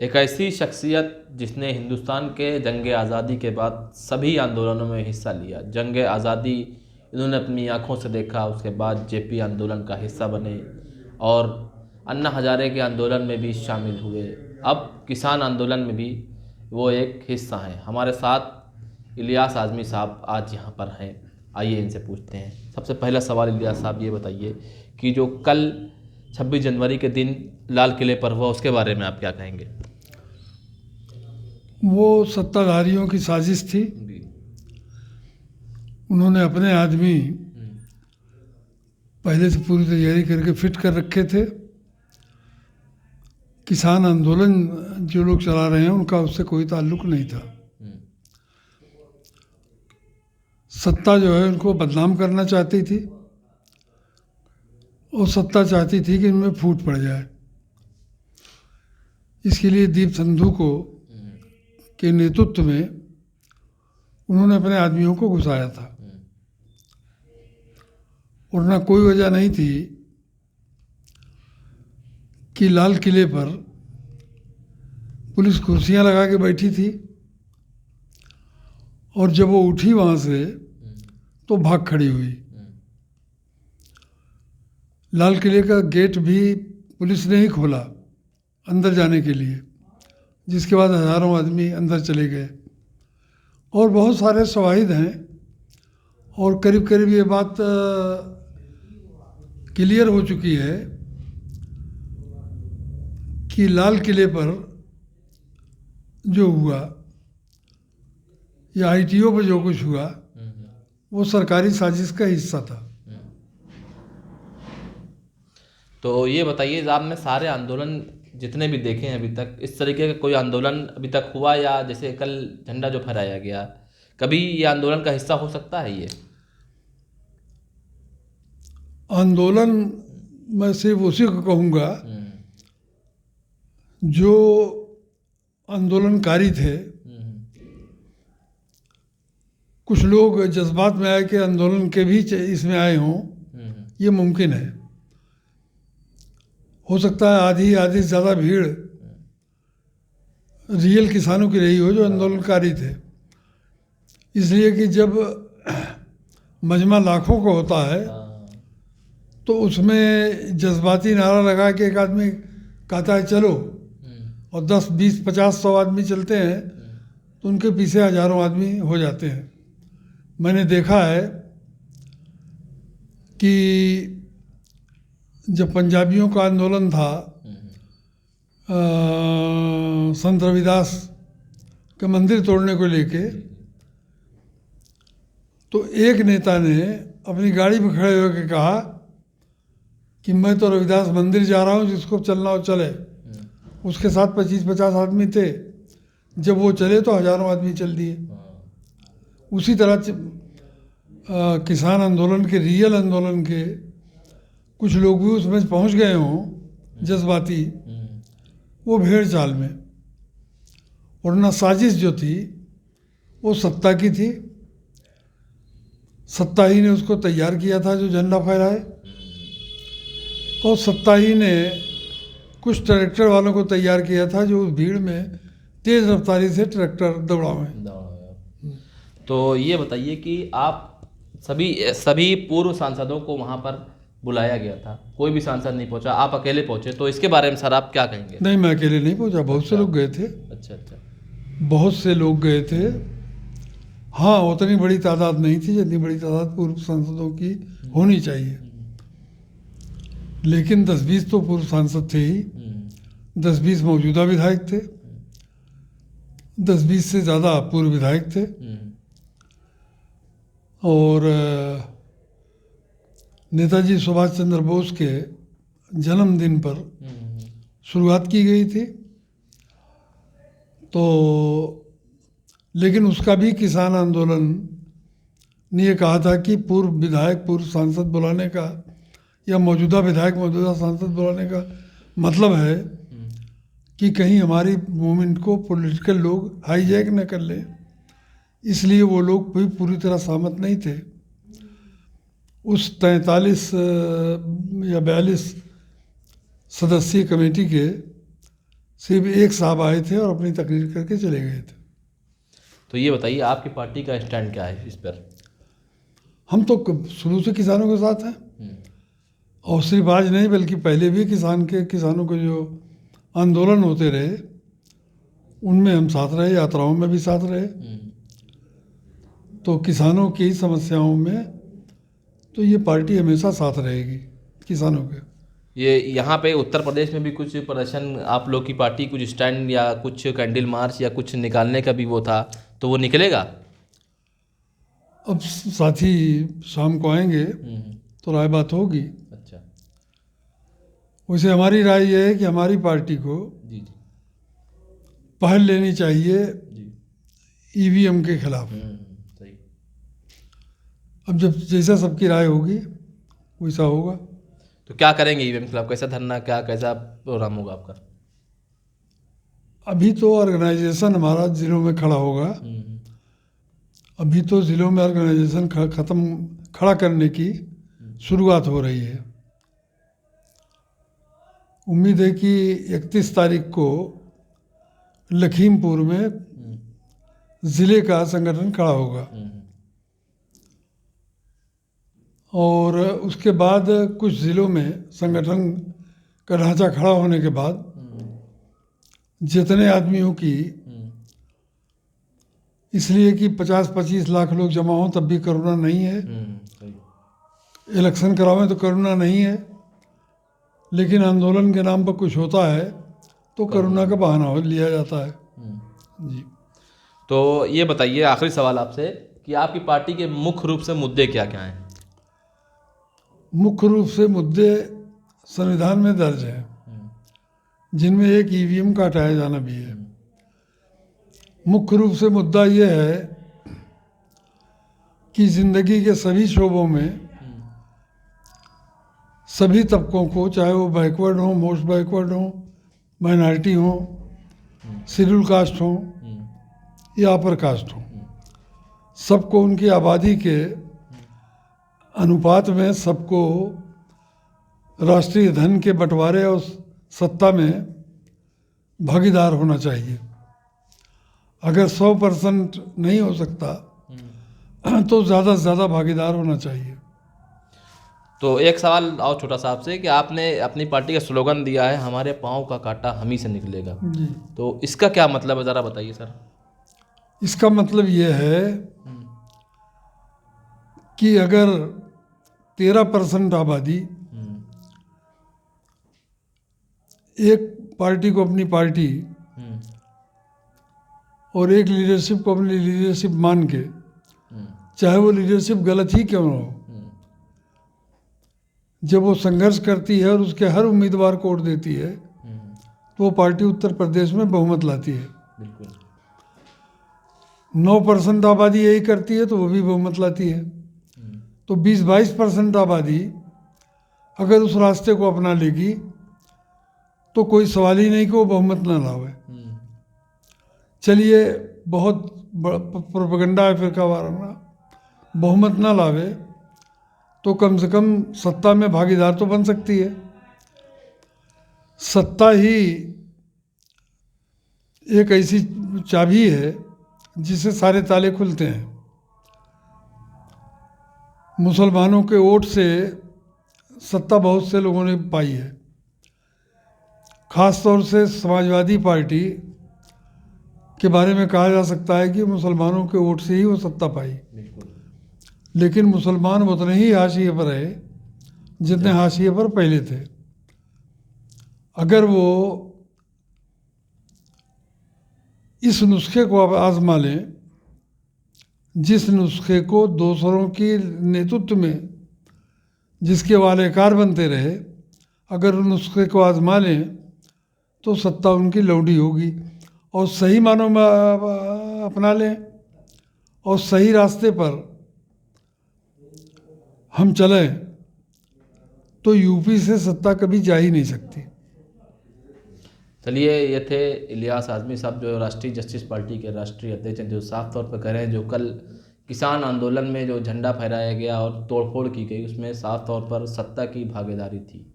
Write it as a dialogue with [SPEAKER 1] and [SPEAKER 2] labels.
[SPEAKER 1] एक ऐसी शख्सियत जिसने हिंदुस्तान के जंग आज़ादी के बाद सभी आंदोलनों में हिस्सा लिया। जंग आज़ादी इन्होंने अपनी आंखों से देखा, उसके बाद जेपी आंदोलन का हिस्सा बने और अन्ना हजारे के आंदोलन में भी शामिल हुए। अब किसान आंदोलन में भी वो एक हिस्सा हैं। हमारे साथ इलियास आज़मी साहब आज यहाँ पर हैं। आइए इनसे पूछते हैं। सबसे पहला सवाल इलियास साहब ये बताइए कि जो कल 26 जनवरी के दिन लाल किले पर हुआ उसके बारे में आप क्या कहेंगे?
[SPEAKER 2] वो सत्ताधारियों की साजिश थी।
[SPEAKER 1] जी।
[SPEAKER 2] उन्होंने अपने आदमी पहले से पूरी तैयारी करके फिट कर रखे थे। किसान आंदोलन जो लोग चला रहे हैं उनका उससे कोई ताल्लुक नहीं था। सत्ता जो है उनको बदनाम करना चाहती थी और सत्ता चाहती थी कि इनमें फूट पड़ जाए। इसके लिए दीप संधू को के नेतृत्व में उन्होंने अपने आदमियों को घुसाया था और ना कोई वजह नहीं थी कि लाल किले पर पुलिस कुर्सियां लगा के बैठी थी और जब वो उठी वहाँ से तो भाग खड़ी हुई। लाल किले का गेट भी पुलिस ने ही खोला अंदर जाने के लिए, जिसके बाद हजारों आदमी अंदर चले गए। और बहुत सारे शवाहिद हैं और करीब करीब ये बात क्लियर हो चुकी है कि लाल किले पर जो हुआ या आईटीओ पर जो कुछ हुआ वो सरकारी साजिश का हिस्सा था।
[SPEAKER 1] तो ये बताइए, आपने सारे आंदोलन जितने भी देखे हैं अभी तक, इस तरीके का कोई आंदोलन अभी तक हुआ, या जैसे कल झंडा जो फहराया गया, कभी ये आंदोलन का हिस्सा हो सकता है? ये
[SPEAKER 2] आंदोलन मैं सिर्फ उसी को कहूँगा जो आंदोलनकारी थे। कुछ लोग जज्बात में आए कि आंदोलन के भी इसमें आए हों, ये मुमकिन है। हो सकता है आधी आधी से ज़्यादा भीड़ रियल किसानों की रही हो जो आंदोलनकारी थे। इसलिए कि जब मजमा लाखों का होता है तो उसमें जज्बाती नारा लगा के एक आदमी कहता है चलो, और 10, 20, 50, 100 आदमी चलते हैं तो उनके पीछे हजारों आदमी हो जाते हैं। मैंने देखा है कि जब पंजाबियों का आंदोलन था संत रविदास के मंदिर तोड़ने को लेके, तो एक नेता ने अपनी गाड़ी पर खड़े होकर कहा कि मैं तो रविदास मंदिर जा रहा हूँ, जिसको चलना हो चले। उसके साथ 25-50 आदमी थे। जब वो चले तो हजारों आदमी चल दिए। उसी तरह किसान आंदोलन के, रियल आंदोलन के कुछ लोग भी उसमें पहुंच गए हों जज्बाती, वो भेड़ चाल में। और ना साजिश जो थी वो सत्ता की थी, सत्ता ही ने उसको तैयार किया था जो झंडा फहराए, और सत्ता ही ने कुछ ट्रैक्टर वालों को तैयार किया था जो उस भीड़ में तेज रफ्तारी से ट्रैक्टर दौड़ावें।
[SPEAKER 1] तो ये बताइए कि आप सभी पूर्व सांसदों को वहाँ पर बुलाया गया था, कोई भी सांसद नहीं पहुंचा, आप अकेले पहुंचे, तो इसके बारे में सर आप क्या कहेंगे?
[SPEAKER 2] नहीं, मैं अकेले नहीं पहुंचा, बहुत से लोग गए थे।
[SPEAKER 1] अच्छा,
[SPEAKER 2] बहुत से लोग गए थे। हाँ, उतनी बड़ी तादाद नहीं थी जितनी बड़ी तादाद पूर्व सांसदों की होनी चाहिए, लेकिन 10-20 तो पूर्व सांसद थे ही। 10-20 मौजूदा विधायक थे, 10-20 से ज़्यादा पूर्व विधायक थे। और नेताजी सुभाष चंद्र बोस के जन्मदिन पर शुरुआत की गई थी। तो लेकिन उसका भी किसान आंदोलन ने ये कहा था कि पूर्व विधायक पूर्व सांसद बुलाने का या मौजूदा विधायक मौजूदा सांसद बुलाने का मतलब है कि कहीं हमारी मूवमेंट को पॉलिटिकल लोग हाईजैक न कर ले। इसलिए वो लोग भी पूरी तरह सहमत नहीं थे। उस 43 या 42 सदस्यीय कमेटी के सिर्फ एक साहब आए थे और अपनी तकरीर करके चले गए थे।
[SPEAKER 1] तो ये बताइए आपकी पार्टी का स्टैंड क्या है इस पर?
[SPEAKER 2] हम तो शुरू से किसानों के साथ हैं, और सिर्फ आज नहीं बल्कि पहले भी किसानों के जो आंदोलन होते रहे उनमें हम साथ रहे, यात्राओं में भी साथ रहे। तो किसानों की समस्याओं में तो ये पार्टी हमेशा साथ रहेगी किसानों के।
[SPEAKER 1] ये यहाँ पे उत्तर प्रदेश में भी कुछ प्रदर्शन, आप लोग की पार्टी कुछ स्टैंड या कुछ कैंडल मार्च या कुछ निकालने का भी वो था, तो वो निकलेगा?
[SPEAKER 2] अब साथी शाम को आएंगे तो राय बात होगी।
[SPEAKER 1] अच्छा
[SPEAKER 2] वैसे हमारी राय ये है कि हमारी पार्टी को
[SPEAKER 1] जी जी
[SPEAKER 2] पहल लेनी चाहिए
[SPEAKER 1] जी।
[SPEAKER 2] ईवीएम के खिलाफ।
[SPEAKER 1] सही।
[SPEAKER 2] अब जब जैसा सबकी राय होगी वैसा होगा।
[SPEAKER 1] तो क्या करेंगे ईवीएम के खिलाफ? कैसा धरना, क्या कैसा प्रोग्राम होगा आपका?
[SPEAKER 2] अभी तो ऑर्गेनाइजेशन हमारा जिलों में खड़ा होगा। अभी तो जिलों में ऑर्गेनाइजेशन खड़ा करने की शुरुआत हो रही है। उम्मीद है कि 31 तारीख को लखीमपुर में ज़िले का संगठन खड़ा होगा, और उसके बाद कुछ ज़िलों में संगठन का ढांचा खड़ा होने के बाद जितने आदमियों की, इसलिए कि 50-25 लाख लोग जमा हों तब भी करुणा नहीं है, इलेक्शन करावें तो करुणा नहीं है, लेकिन आंदोलन के नाम पर कुछ होता है तो करुणा का बहाना लिया जाता है। जी।
[SPEAKER 1] तो ये बताइए आखिरी सवाल आपसे कि आपकी पार्टी के मुख्य रूप से मुद्दे क्या क्या हैं?
[SPEAKER 2] मुख्य रूप से मुद्दे संविधान में दर्ज हैं, जिनमें एक ईवीएम का हटाया जाना भी है। मुख्य रूप से मुद्दा यह है कि जिंदगी के सभी शोबों में सभी तबकों को, चाहे वो बैकवर्ड हो, मोस्ट बैकवर्ड हो, माइनॉरिटी हो, शेड्यूल कास्ट हो या अपर कास्ट हो, सबको उनकी आबादी के अनुपात में सबको राष्ट्रीय धन के बंटवारे और सत्ता में भागीदार होना चाहिए। अगर 100% नहीं हो सकता तो ज़्यादा से ज़्यादा भागीदार होना चाहिए।
[SPEAKER 1] तो एक सवाल और छोटा सा आपसे कि आपने अपनी पार्टी का स्लोगन दिया है, हमारे पाँव का कांटा हम ही से निकलेगा,
[SPEAKER 2] जी।
[SPEAKER 1] तो इसका क्या मतलब है, ज़रा बताइए सर।
[SPEAKER 2] इसका मतलब ये है कि अगर 13% आबादी एक पार्टी को अपनी पार्टी और एक लीडरशिप को अपनी लीडरशिप मान के, चाहे वो लीडरशिप गलत ही क्यों ना हो, जब वो संघर्ष करती है और उसके हर उम्मीदवार को वोट देती है तो वो पार्टी उत्तर प्रदेश में बहुमत लाती है।
[SPEAKER 1] बिल्कुल।
[SPEAKER 2] 9% आबादी यही करती है तो वो भी बहुमत लाती है। तो 20-22% आबादी अगर उस रास्ते को अपना लेगी तो कोई सवाल ही नहीं कि वो बहुमत ना लावे। चलिए बहुत प्रोपेगेंडा है फिर का वारना, बहुमत ना लावे तो कम से कम सत्ता में भागीदार तो बन सकती है। सत्ता ही एक ऐसी चाबी है जिससे सारे ताले खुलते हैं। मुसलमानों के वोट से सत्ता बहुत से लोगों ने पाई है, ख़ास तौर से समाजवादी पार्टी के बारे में कहा जा सकता है कि मुसलमानों के वोट से ही वो सत्ता पाई। लेकिन मुसलमान उतने ही हाशिए पर रहे जितने हाशिए पर पहले थे। अगर वो इस नुस्खे को अब आजमा लें, जिस नुस्खे को दूसरों की नेतृत्व में जिसके वालेकार बनते रहे, अगर उन नुस्खे को आजमा लें तो सत्ता उनकी लौटी होगी। और सही मानों में अपना लें और सही रास्ते पर हम चलें तो यूपी से सत्ता कभी जा ही नहीं सकती।
[SPEAKER 1] चलिए, ये थे इलियास आज़मी साहब, जो राष्ट्रीय जस्टिस पार्टी के राष्ट्रीय अध्यक्ष हैं, जो साफ तौर पर कह रहे हैं जो कल किसान आंदोलन में जो झंडा फहराया गया और तोड़फोड़ की गई उसमें साफ तौर पर सत्ता की भागीदारी थी।